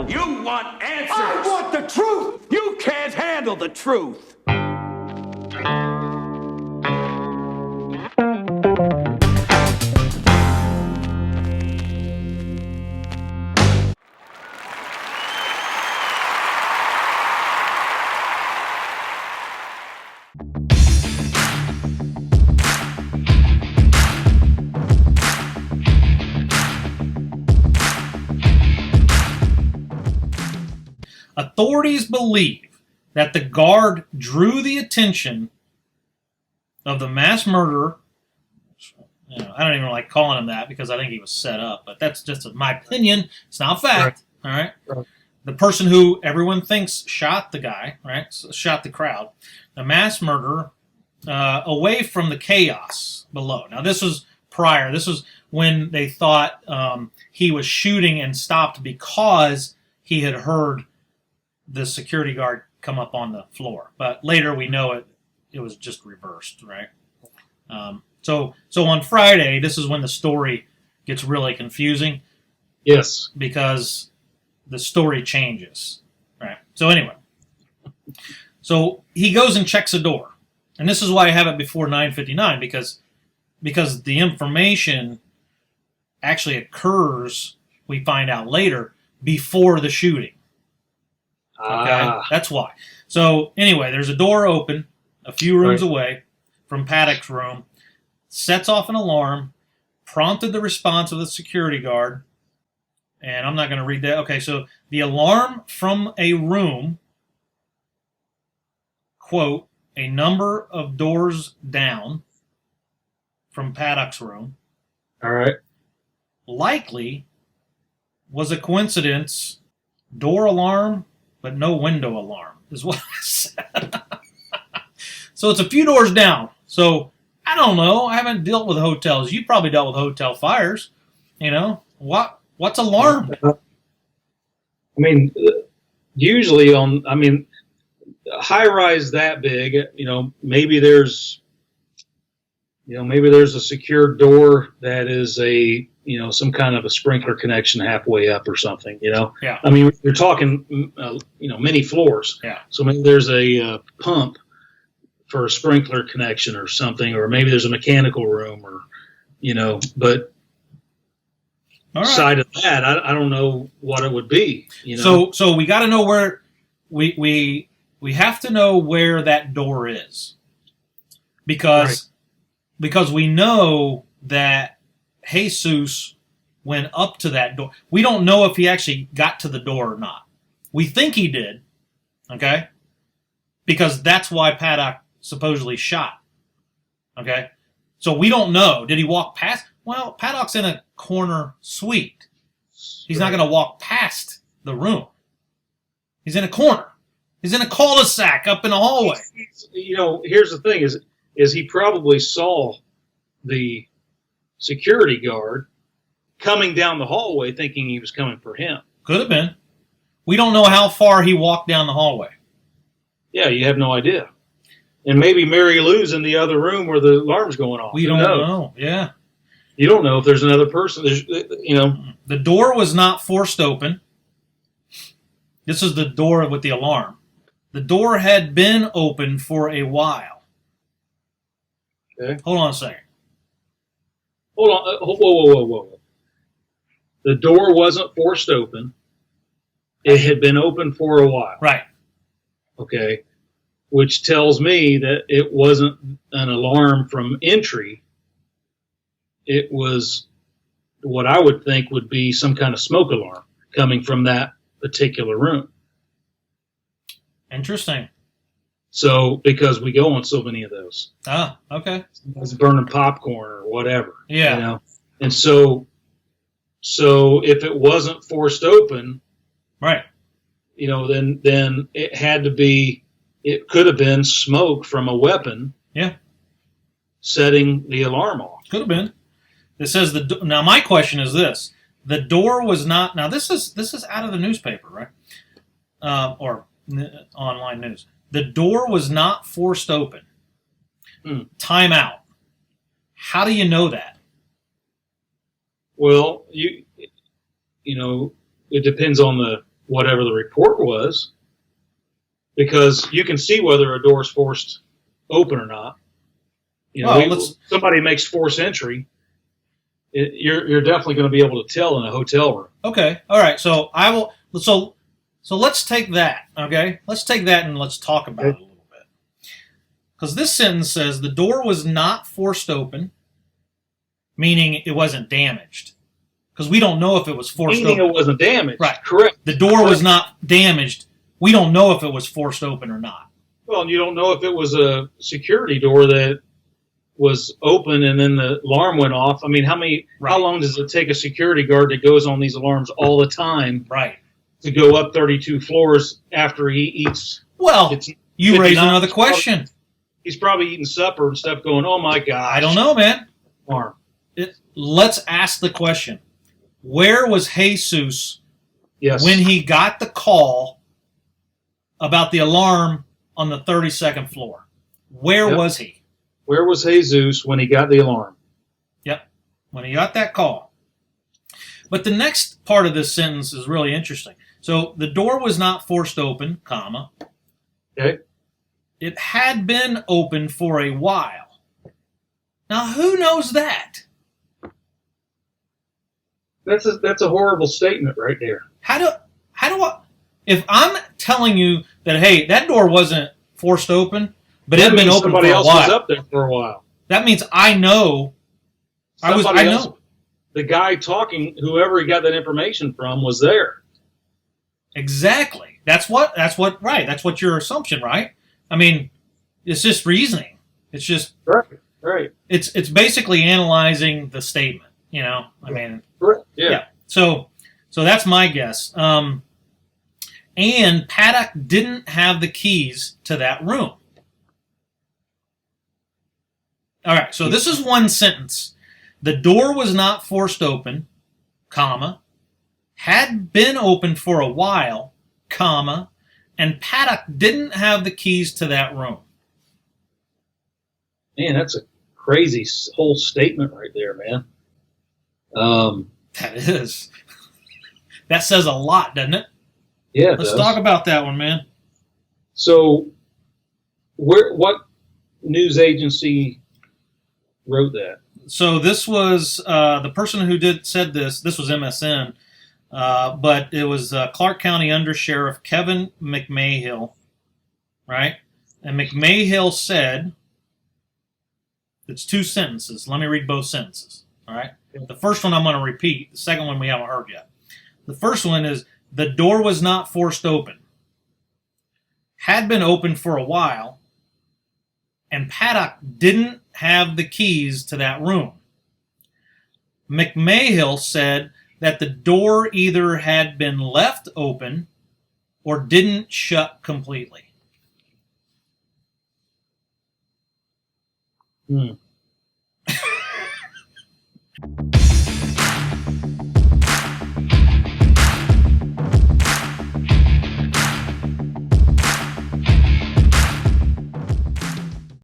details. You want answers. I want the truth. You can't handle the truth. Authorities believe that the guard drew the attention of the mass murderer. I don't even like calling him that because I think he was set up, but that's just my opinion. It's not fact. Right. All right? Right. The person who everyone thinks shot the guy, right? Shot the crowd. The mass murderer away from the chaos below. Now, this was prior. This was when they thought he was shooting and stopped because he had heard the security guard come up on the floor. But later we know it was just reversed, right? So on Friday, this is when the story gets really confusing. Yes. Because the story changes, right? So anyway, so he goes and checks a door. And this is why I have it before 9:59, because the information actually occurs, we find out later, before the shooting. Okay, that's why. So anyway, there's a door open a few rooms away from Paddock's room, sets off an alarm, prompted the response of the security guard, and I'm not going to read that. Okay, so the alarm from a room, quote, a number of doors down from Paddock's room. All right. Likely was a coincidence, door alarm, but no window alarm, is what I said. So it's a few doors down. So I don't know. I haven't dealt with hotels. You probably dealt with hotel fires. You know, what's alarm? I mean, usually high rise that big, maybe there's a secure door that is some kind of a sprinkler connection halfway up or something, Yeah. I mean, you're talking, many floors. Yeah. So maybe there's a pump for a sprinkler connection or something, or maybe there's a mechanical room or, but side of that, I don't know what it would be, So we got to know where we have to know where that door is because we know that Jesus went up to that door. We don't know if he actually got to the door or not. We think he did, okay? Because that's why Paddock supposedly shot, okay? So we don't know. Did he walk past? Well, Paddock's in a corner suite. He's not going to walk past the room. He's in a corner. He's in a cul-de-sac up in the hallway. Here's the thing is he probably saw the security guard coming down the hallway thinking he was coming for him. Could have been. We don't know how far he walked down the hallway. Yeah, you have no idea. And maybe Mary Lou's in the other room where the alarm's going off. We don't know. Yeah. You don't know if there's another person. The door was not forced open. This is the door with the alarm. The door had been open for a while. Okay. Hold on a second. Hold on. Whoa. The door wasn't forced open. It had been open for a while. Right. Okay. Which tells me that it wasn't an alarm from entry. It was what I would think would be some kind of smoke alarm coming from that particular room. Interesting. So, because we go on so many of those. Ah, okay. It's burning popcorn or whatever. Yeah. And so if it wasn't forced open, right. Then it had to be. It could have been smoke from a weapon. Yeah. Setting the alarm off. Could have been. It says now. My question is this: the door was not. Now this is out of the newspaper, right? Or online news. The door was not forced open. Time out. How do you know that? Well, it depends on whatever the report was, because you can see whether a door is forced open or not. You know, Well, somebody makes forced entry, you're definitely going to be able to tell in a hotel room. Okay. All right. So I will. So let's take that. Okay. Let's take that and let's talk about it a little bit. Because this sentence says the door was not forced open, meaning it wasn't damaged. Because we don't know if it was forced Meaning open. it wasn't damaged. Right. Correct. The door was not damaged. We don't know if it was forced open or not. Well, and you don't know if it was a security door that was open and then the alarm went off. I mean, how long does it take a security guard that goes on these alarms all the time Right. to go up 32 floors after he eats? Well, you raise 59 another question. He's probably eating supper and stuff going, oh my God. I don't know, man. Alarm. Let's ask the question. Where was Jesus Yes. when he got the call about the alarm on the 32nd floor? Where was he? Where was Jesus when he got the alarm? Yep, when he got that call. But the next part of this sentence is really interesting. So the door was not forced open, comma. Okay. It had been open for a while. Now, who knows that? That's a horrible statement right there. How do I, if I'm telling you that, hey, that door wasn't forced open, but it had been open for somebody a else while. was up there for a while. That means I know. Somebody I else, know. the guy talking, whoever he got that information from, was there. Exactly. That's what right. That's what your assumption, right? I mean, it's just reasoning. It's just Right. it's basically analyzing the statement, you know? I mean, Correct. Yeah. So that's my guess. And Paddock didn't have the keys to that room. All right, so this is one sentence. The door was not forced open, comma, had been open for a while, comma, and Paddock didn't have the keys to that room. Man, that's a crazy whole statement right there, man. That is. That says a lot, doesn't it? Yeah, it Let's does. talk about that one, man. So, what news agency wrote that? So this was the person who said this. This was MSN, but it was Clark County Undersheriff Kevin McMahill, right? And McMahill said, it's two sentences. Let me read both sentences. All right. The first one I'm going to repeat. The second one we haven't heard yet. The first one is, the door was not forced open. Had been open for a while, and Paddock didn't have the keys to that room. McMahill said that the door either had been left open or didn't shut completely. Hmm.